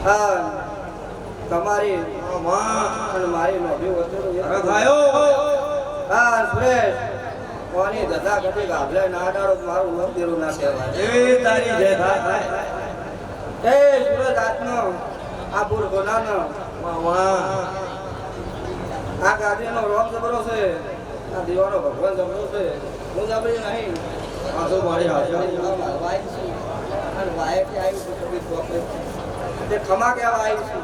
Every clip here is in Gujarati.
હા તમારી અને મારી નોંધી વચ્ચે થાયો હા સુરેશ કોની દધા કદી ગાભલે ના ડાળો મારું મંદિરું ના કહેવાય એ તારી જય થાય એ સુરેશ આત્મનો આ ભૂલ ગોનાનો આ ગાદીનો રોમ જબરો છે આ દીવાનો ભગવાન જબરો છે હું જબરી નહીં આસો મારી હાજરી વાઈફ છું અને વાઈફ આવી છું કદી ચોકલે તે ખમા કેવા આવી છું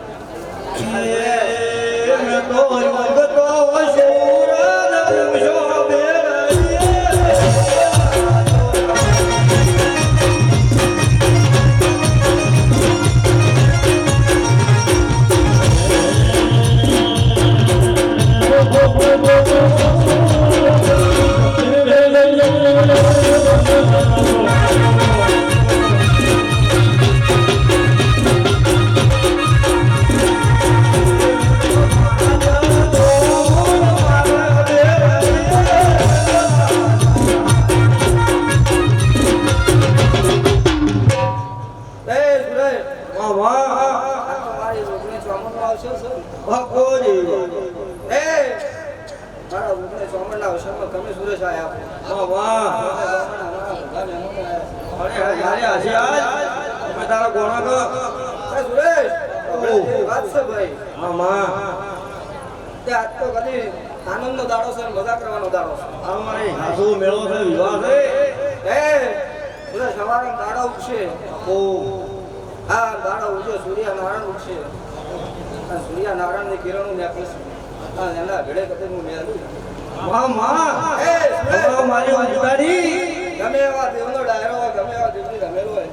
મેં તો વગતો શૂર પૂછો તમે સુરેશ આયા તારા ગોણા કો સુરેશ વાત છે ભાઈ તે આજ તો કદી આનંદનો દાડો છે મજા કરવાનો દાડો છે અમારી હાસુ મેળો છે વિવાહ છે સુરેશ સવારે દાડો ઉગશે હા દાડો ઉગશે સૂર્યનારાયણ ઉગશે સૂર્યનારાયણની કિરણો નીકળશે એના ભેડે કદી હું મેળવું મારી વાંચવાડી ગમે એવા દેવનો ડાયરો હોય ગમે એવા દેવની રમેલ હોય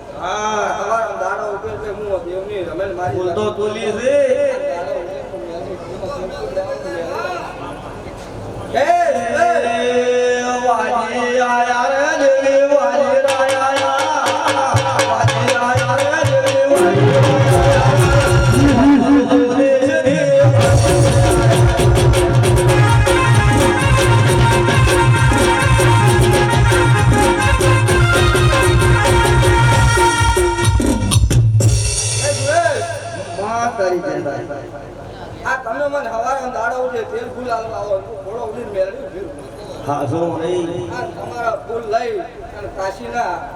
તમારા દાડો ઉપર કે હું દેવની રમેલ મારી બોલતો તોલી છે વાજી આયા રે દેવી વાજી આયા વાજી આયા રે દેવી વાજી તમે મને હવારે દાડો ઉઠે તેલ ફૂલ આવો થોડો ઉડીને મેળવી હા સો નહીં તમારા ફૂલ લઈ અને કાશીના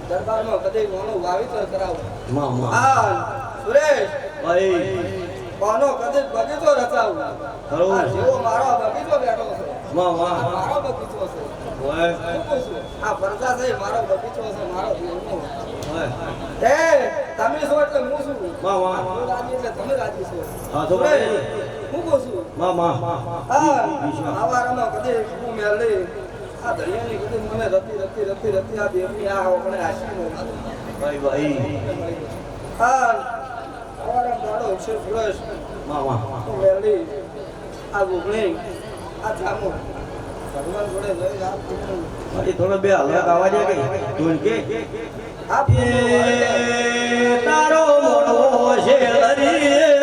દરબારમાં કદી મોનું વાવેતર કરાવો હા સુરેશ ભાઈ કોનો કદી બગીચો રચાવું જેવો મારો બગીચો બેઠો છે મારો બગીચો છે આ પરદા છે મારો બગીચો છે મારો દેવનો તમે છો એટલે હું છું હું રાજી એટલે તમે રાજી છો હું કહું છું આવારામાં કદી હું મેળવી આ દરિયાની કદી મને રતી આ દેવની આ ઓગણે આશી ભાઈ હા આવારામ દાડો છે સુરેશ હું મેળવી આ ઓગણે આ જામો ભગવાન જોડે લઈ આ થોડો બે હલક આવા દે કે ઢોલ કે તારો મોડો છે હરી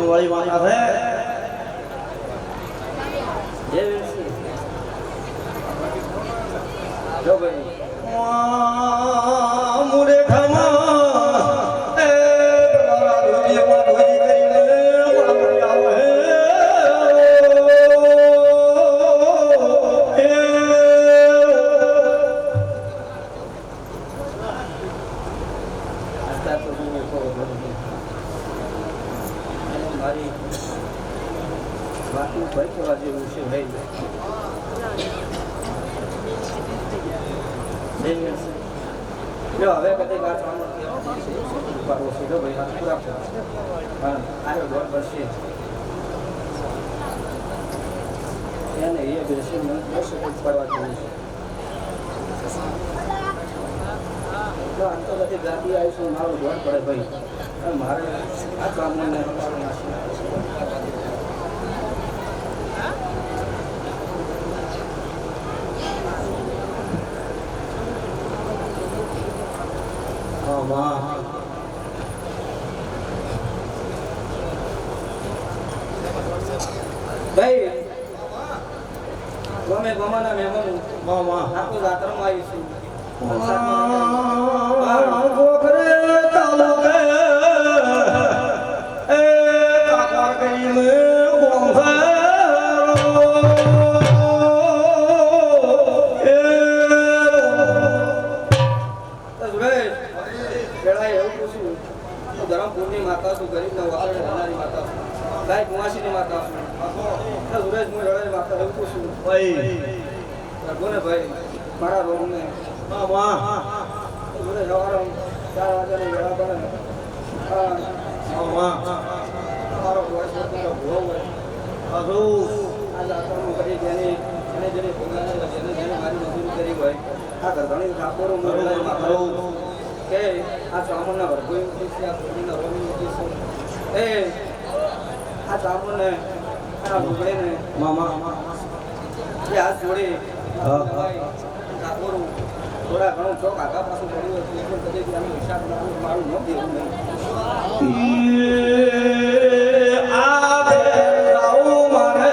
વાળી માતા છે જો ભાઈ મુરે ખમા એ મારા દુનિયામાં મારી વાતનું ભય થવા જેવું છે ભાઈ. જો હવે કદી વાત પાડવો સીધો ભાઈ હાથ પૂરા હા આવ્યો દોડ પડશે એને એ બેસી મને દર્શન પડવા જેવું છે. જો આંતરરાષ્ટ્રીય જાતિ આવીશું મારું દોડ પડે ભાઈ અને મારે આ કામને ભાઈ ગમે ગમાના મહેમાન આખું જાત્રામાં આવીશું ગોખરે તાલુકે એ કાકા કઈને ધરમપુરની માતા છું, ગરીબના વાળે રહેનારી માતા છું, ગાય કુંવાસીની માતા છું, સુરેશ હું રડે માતા એવું છું ભાઈ રઘુને ભાઈ મારા રોમને સુરેશ સવારે 4 વાગ્યાની વેળા પડે મારો વોઇસ મારો ભૂવો હોય આ જાતરનું કરી જેની અને જેની ભોગવાને જેને મારી મજૂરી કરી હોય આ ઘરધણી ઠાકોરો મોરલાઈ માતા કે આ ચામુંડના ભરભોઈ મૂકી છે, આ ભોગીના રોમી મૂકી છે. આ ચામુંડને આ ભૂગળીને એ હાથ જોડી ઠાકોરું થોડા ઘણું ચોક આગા પાછું પડ્યું હતું એ પણ કદી આનું હિસાબ મારું ન દેવું નહીં. આ બે રાઉ મારે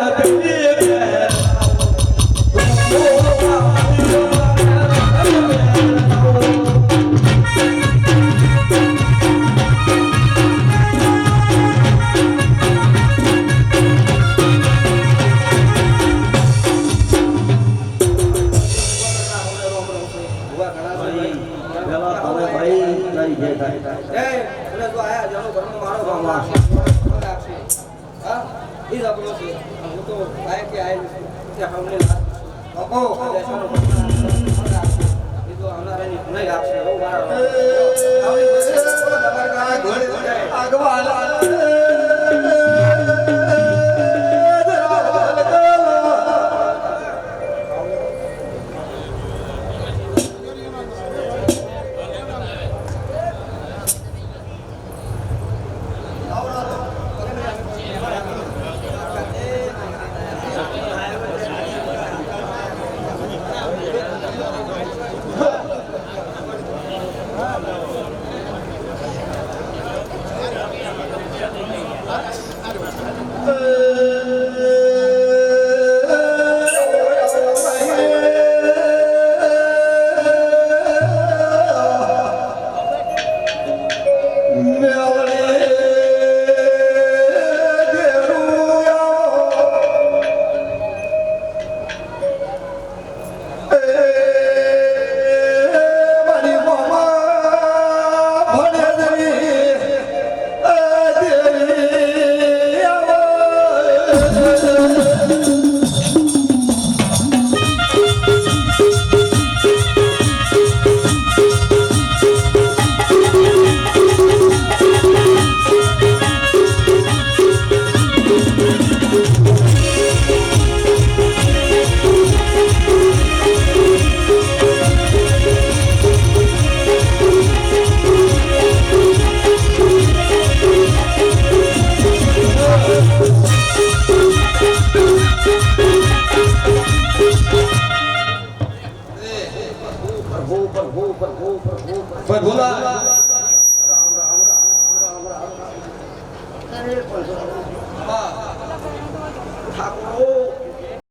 ઠાકોરો